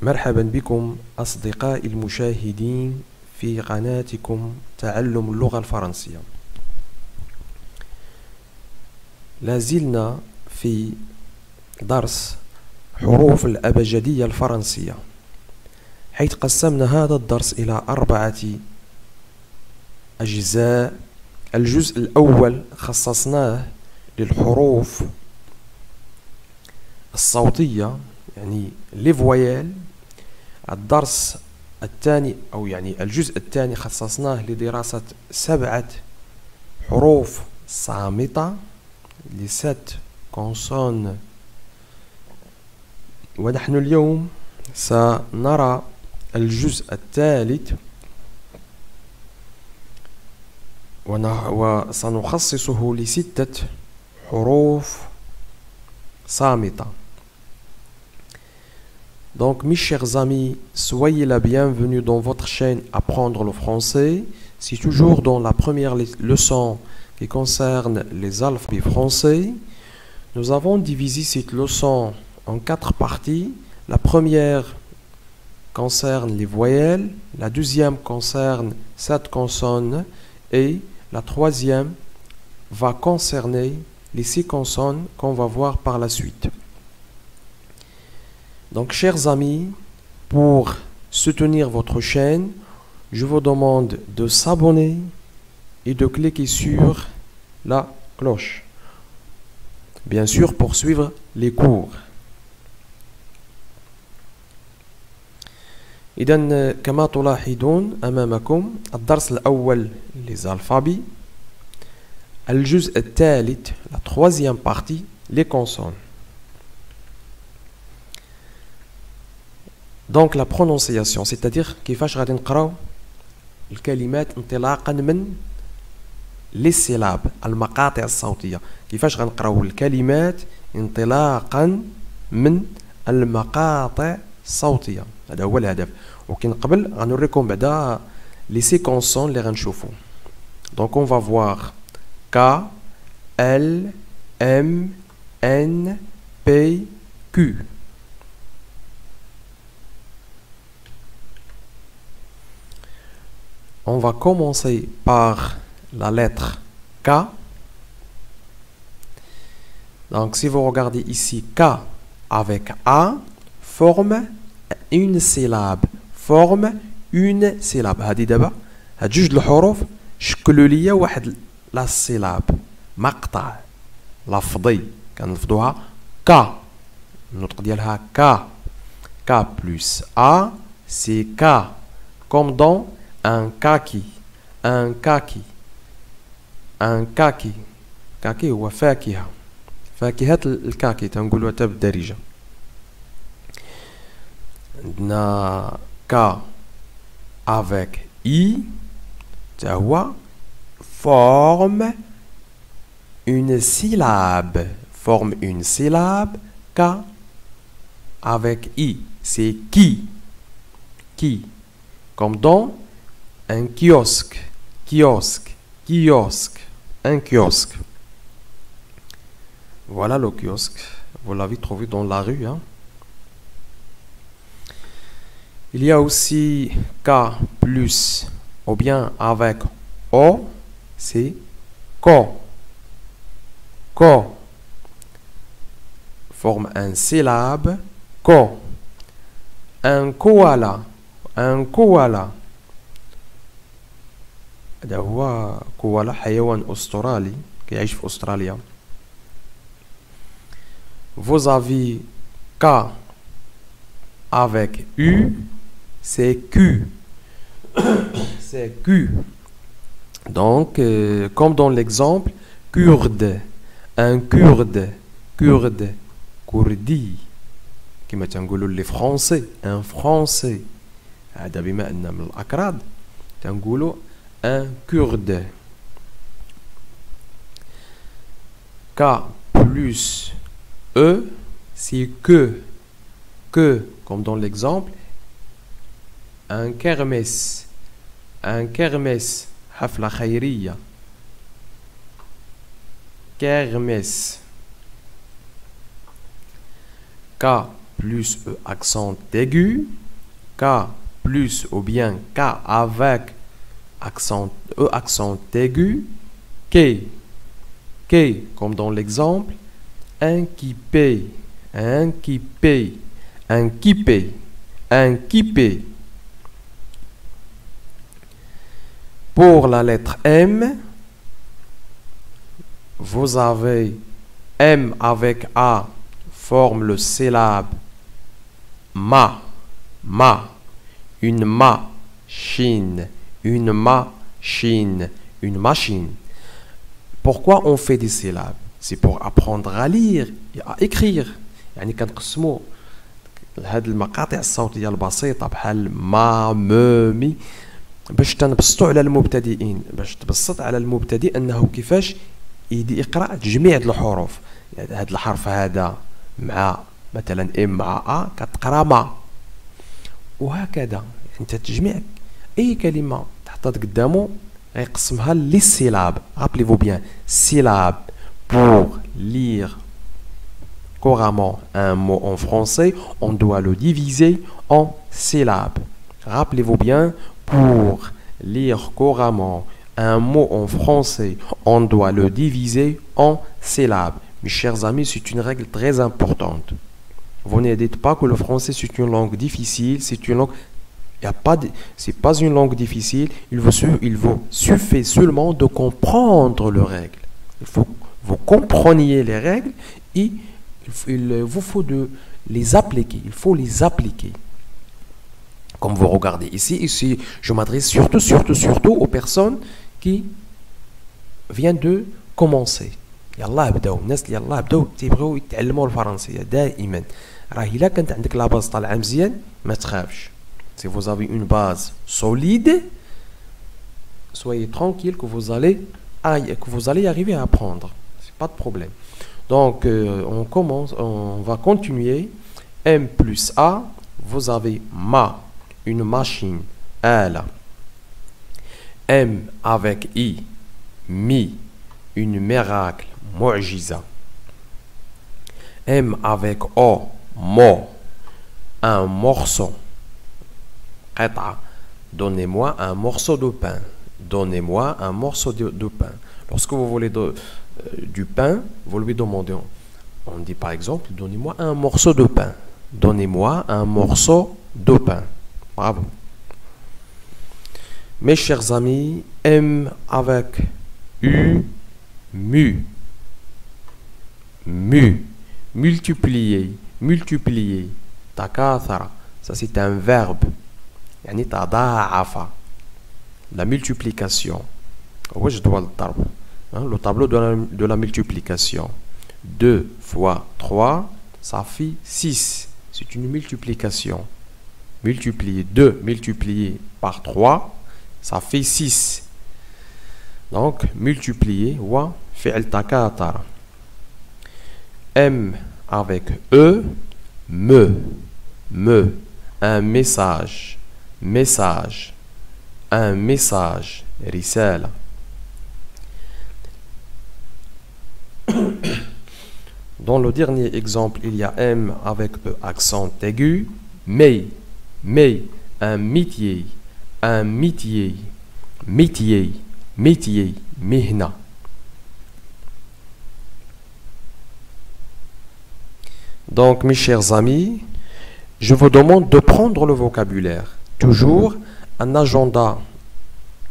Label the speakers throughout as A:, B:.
A: مرحبا بكم أصدقائي المشاهدين في قناتكم تعلم اللغة الفرنسية. لازلنا في درس حروف الأبجدية الفرنسية، حيث قسمنا هذا الدرس إلى 4 أجزاء. الجزء الأول خصصناه للحروف الصوتية، يعني لي فويال. الدرس الثاني أو يعني الجزء الثاني خصصناه لدراسة 7 حروف صامتة، لي 7 كونسون. ونحن اليوم سنرى الجزء الثالث وسنخصصه ل6 حروف صامتة. Donc mes chers amis, soyez la bienvenue dans votre chaîne Apprendre le français. C'est toujours dans la première leçon qui concerne les alphabets français. Nous avons divisé cette leçon en 4 parties. La première concerne les voyelles, la deuxième concerne 7 consonnes et la troisième va concerner les 6 consonnes qu'on va voir par la suite. Donc, chers amis, pour soutenir votre chaîne, je vous demande de s'abonner et de cliquer sur la cloche. Bien sûr, pour suivre les cours. إذن كما تلاحظون أمامكم الدرس الأول les alphabets، الجزء الثالث la troisième partie les consonnes. Donc la prononciation، c'est-à-dire كيفاش غادي نقراو الكلمات انطلاقا من les syllabes، المقاطع الصوتية. كيفاش غنقراو الكلمات انطلاقا من المقاطع الصوتية، هذا هو الهدف. ولكن قبل غنوريكم بعدا لي سي كونسون اللي غنشوفو. دونك اون فا فوار K, L, M, N, P, Q. On va commencer par la lettre K. Donc si vous regardez ici, K avec A forme une syllabe. Forme une syllabe. هذه دابا هاد جوج الحروف شكلوا ليا واحد لا سيلاب، مقطع لفظي كنلفظوها ك. النطق ديالها ك. K plus A c'est K, comme dans un kaki. Un kaki. Un kaki. kaki هو فاكهة. فاكهة الكاكي تنقولوها حتى بالدارجة. عندنا K avec I تا هو forme une syllabe. Forme une syllabe. K avec I c'est qui. Qui. Comme dans un kiosque. Kiosque. Kiosque. Un kiosque. Voilà le kiosque. Vous l'avez trouvé dans la rue, hein? Il y a aussi K plus ou bien avec O, c'est ko. Ko. Forme un syllabe. Ko. Un koala. Un koala. هذا هو كوالا، حيوان أسترالي كيعيش في أستراليا. Vous avez K avec U, c'est Q. C'est Q. Donc, comme dans l'exemple, kurde. Un kurde. Kurde. Kurdi. كما تنقولوا les français. Un français. هذا بما أننا من الأكراد تنقولوا un kurde. K plus E, c'est que. Que, comme dans l'exemple, un kermesse. Un kermesse. حفلة خيرية. Kermesse. K plus E accent aigu, K plus ou bien K avec E accent aigu, K, comme dans l'exemple, un qui paye, un qui paye, un qui paye, un qui paye. Pour la lettre M, vous avez M avec A forme le syllabe ma, une machine, une machine, une machine. Pourquoi on fait des syllabes? C'est pour apprendre à lire et à écrire. يعني كنقسموا هاد المقاطع الصوتية البسيطة بحال ما مي باش تنبسطوا على المبتدئين، باش تبسط على المبتدئ انه كيفاش يقرا جميع الحروف. يعني هاد الحرف هذا مع مثلا ام مع ا كتقرا ما، وهكذا انت تجمع اي كلمه تحطها قدامه غيقسمها لي سيلاب. rappelez-vous bien syllabe pour lire couramment un mot en français on doit le diviser en syllabes. Rappelez-vous bien, pour lire couramment un mot en français, on doit le diviser en syllabes. Mes chers amis, c'est une règle très importante. Vous ne dites pas que le français c'est une langue difficile, c'est une langue... C'est pas une langue difficile, il vous suffit seulement de comprendre les règles. Il faut que vous compreniez les règles et il vous faut de les appliquer. Il faut les appliquer. Comme vous regardez ici, je m'adresse surtout aux personnes qui viennent de commencer. يلا بداو الناس اللي يلا بداو تيبغيو يتعلموا الفرنسيه دائما. راه الا كانت عندك لا باز طالعه مزيان ما تخافش. Si vous avez une base solide, soyez tranquille que vous allez arriver à apprendre. C'est pas de problème. Donc on commence, on va continuer. M plus A, vous avez ma, une machine, elle. M avec I, mi, une miracle, mu'jiza. M avec O, mo, un morceau. Donnez-moi un morceau de pain. Donnez-moi un morceau de pain. Lorsque vous voulez du pain, vous lui demandez. On dit par exemple, donnez-moi un morceau de pain. Donnez-moi un morceau de pain. Bravo. Mes chers amis, M avec U, mu. Mu. Multiplier. Multiplier. Takathara. Ça c'est un verbe. يعني تضاعف. La multiplication. Le tableau de la multiplication. 2 fois 3, ça fait 6. C'est une multiplication. Multiplier 2 multiplié par 3, ça fait 6. Donc, multiplier, wa fi'l takatar. M avec E, me. Un message. Message, un message, risale. Dans le dernier exemple, il y a M avec E accent aigu, mais, un métier, mihna. Donc, mes chers amis, je vous demande de prendre le vocabulaire. Toujours un agenda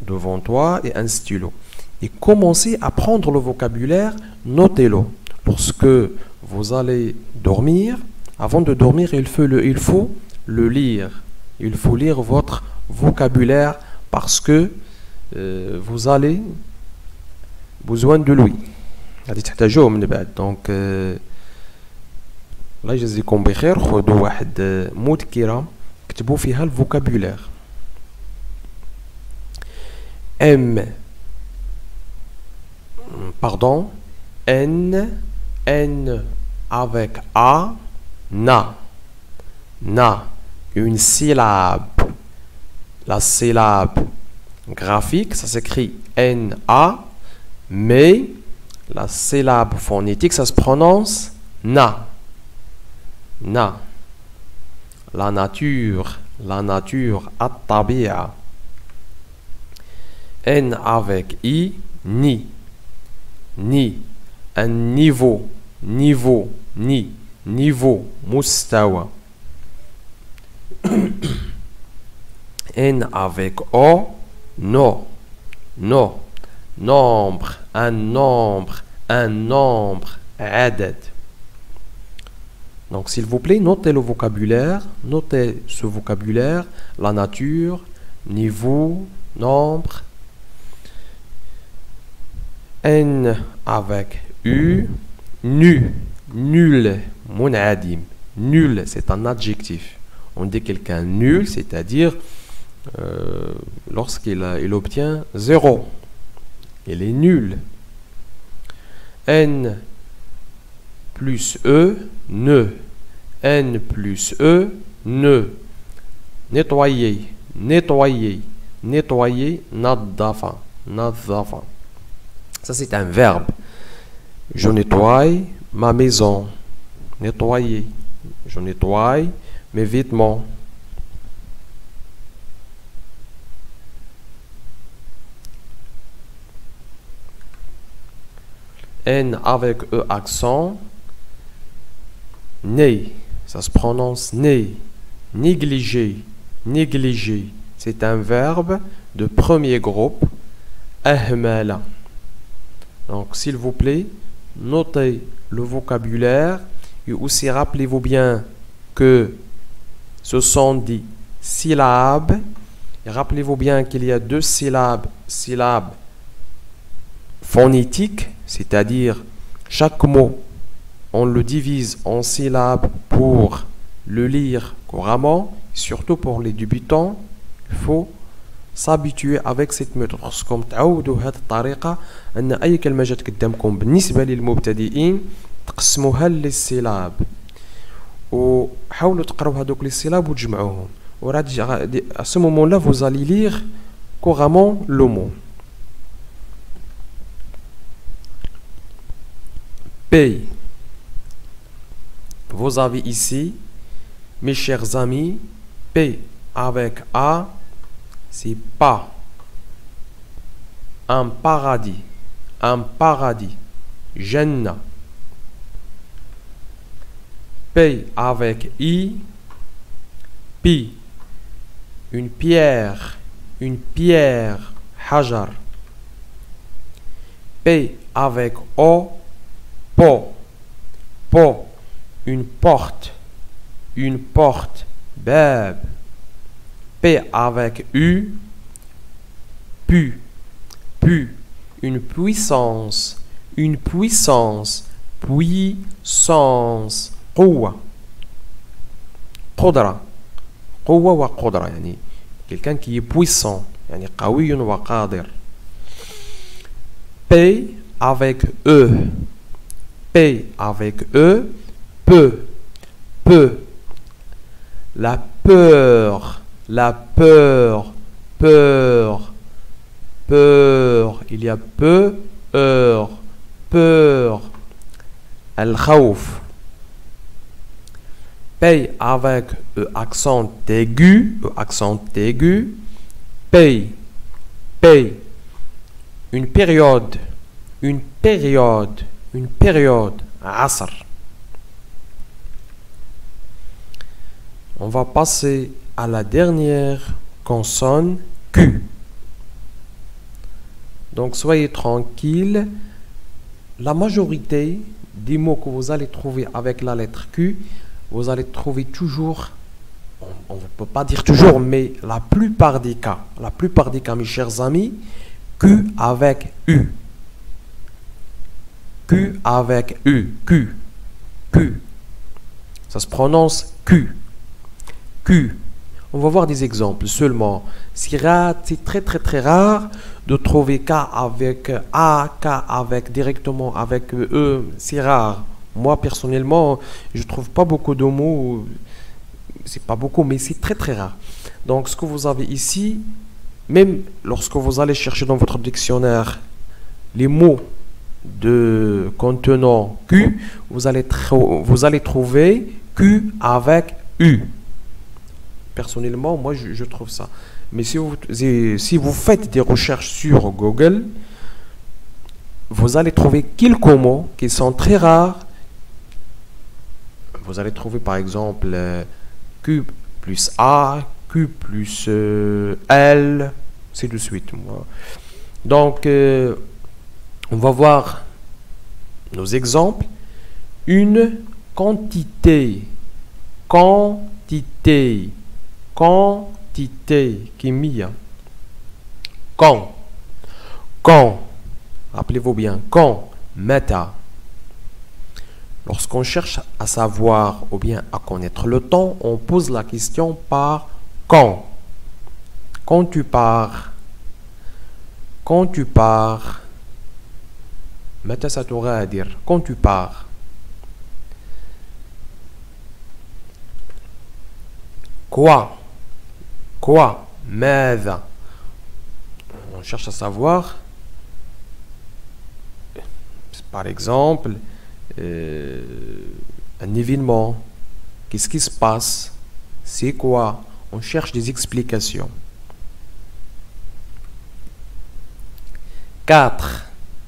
A: devant toi et un stylo. Et commencez à prendre le vocabulaire, notez-le. Lorsque vous allez dormir, avant de dormir, il faut le lire. Il faut lire votre vocabulaire parce que vous allez besoin de lui. Donc, الله يجزيكم بخير. خذوا واحد مذكرة اكتبوا فيها الفوكابولير. M, pardon, N avec A, na, une syllabe. La syllabe graphique, ça s'écrit N-A, mais la syllabe phonétique, ça se prononce na. la nature, الطبيعة. N avec I, ni, un niveau, niveau, mustawa. N avec O, no, nombre, un nombre, عدد. Donc s'il vous plaît, notez le vocabulaire, notez ce vocabulaire, la nature, niveau, nombre. N avec U, nul, منعدم. Nul, c'est un adjectif. On dit quelqu'un nul, c'est-à-dire lorsqu'il obtient 0. Il est nul. N plus E, ne. N plus E, ne. Nettoyer, نظف. Ça c'est un verbe. Je nettoie ma maison. Nettoyer. Je nettoie mes vêtements. N avec E accent. Ne. Ça se prononce ne. Négliger. C'est un verbe de premier groupe. Ahmala. Donc, s'il vous plaît, notez le vocabulaire et aussi rappelez-vous bien que ce sont des syllabes. Et rappelez-vous bien qu'il y a deux syllabes phonétiques, c'est-à-dire chaque mot, on le divise en syllabes pour le lire couramment, surtout pour les débutants. Il faut s'habituer avec cette méthode. خصكم تعودوا بهذه الطريقه ان اي كلمه جات قدامكم بالنسبه للمبتدئين تقسموها للسيلاب وحاولوا تقراو هذوك لي سيلاب وتجمعوهم à ce moment là vous allez lire couramment le mot. Paye. Vous avez ici, mes chers amis, paye avec A, c'est pas. Un paradis. Jannah. Paye avec I, pi. Une pierre, hajar. Paye avec O, po. Une porte, bab. P avec U, pu. Une puissance, قوة. قوة وقدرة يعني quelqu'un qui est puissant يعني قوي وقادر. P avec E, peu. La peur. Il y a peur. Al-khawf. Paye avec accent aigu. Paye. Une période. Asr. On va passer à la dernière consonne Q. Donc soyez tranquille. La majorité des mots que vous allez trouver avec la lettre Q, vous allez trouver toujours, on ne peut pas dire toujours, mais la plupart des cas, mes chers amis, Q avec U. Q. Ça se prononce Q. On va voir des exemples seulement. C'est très rare de trouver K avec A, K avec directement avec E. C'est rare. Moi personnellement, je trouve pas beaucoup de mots. C'est pas beaucoup, mais c'est très rare. Donc ce que vous avez ici, même lorsque vous allez chercher dans votre dictionnaire les mots contenant Q, vous allez trouver Q avec U. Personnellement, moi, je trouve ça. Mais si vous faites des recherches sur Google, vous allez trouver quelques mots qui sont très rares. Vous allez trouver par exemple Q plus A, Q plus L, c'est de suite. Donc, on va voir nos exemples. Une quantité, quantité, quantité, kimia. Quand, rappelez-vous bien, quand, meta. Lorsqu'on cherche à savoir ou bien à connaître le temps, on pose la question par quand. Quand tu pars, quand tu pars, meta ça t'aura à dire, quand tu pars. Quoi, quoi, ماذا. On cherche à savoir, par exemple, un événement, qu'est-ce qui se passe, c'est quoi, on cherche des explications. 4.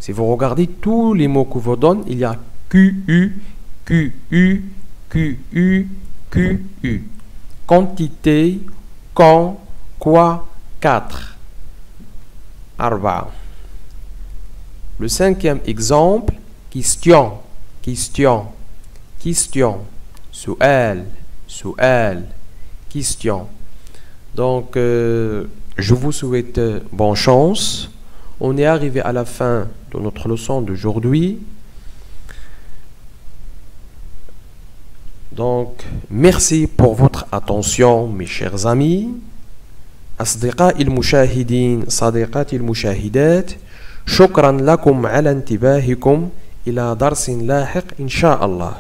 A: Si vous regardez tous les mots que vous donne, il y a QU, QU, QU, QU. Quantité, quand, quoi, 4. Arba. Le 5e exemple, question, question, question, سؤال, سؤال, question. Donc, je vous souhaite bonne chance. On est arrivé à la fin de notre leçon d'aujourd'hui. Donc, merci pour votre attention, mes chers amis. أصدقائي المشاهدين صديقاتي المشاهدات شكرا لكم على انتباهكم إلى درس لاحق إن شاء الله.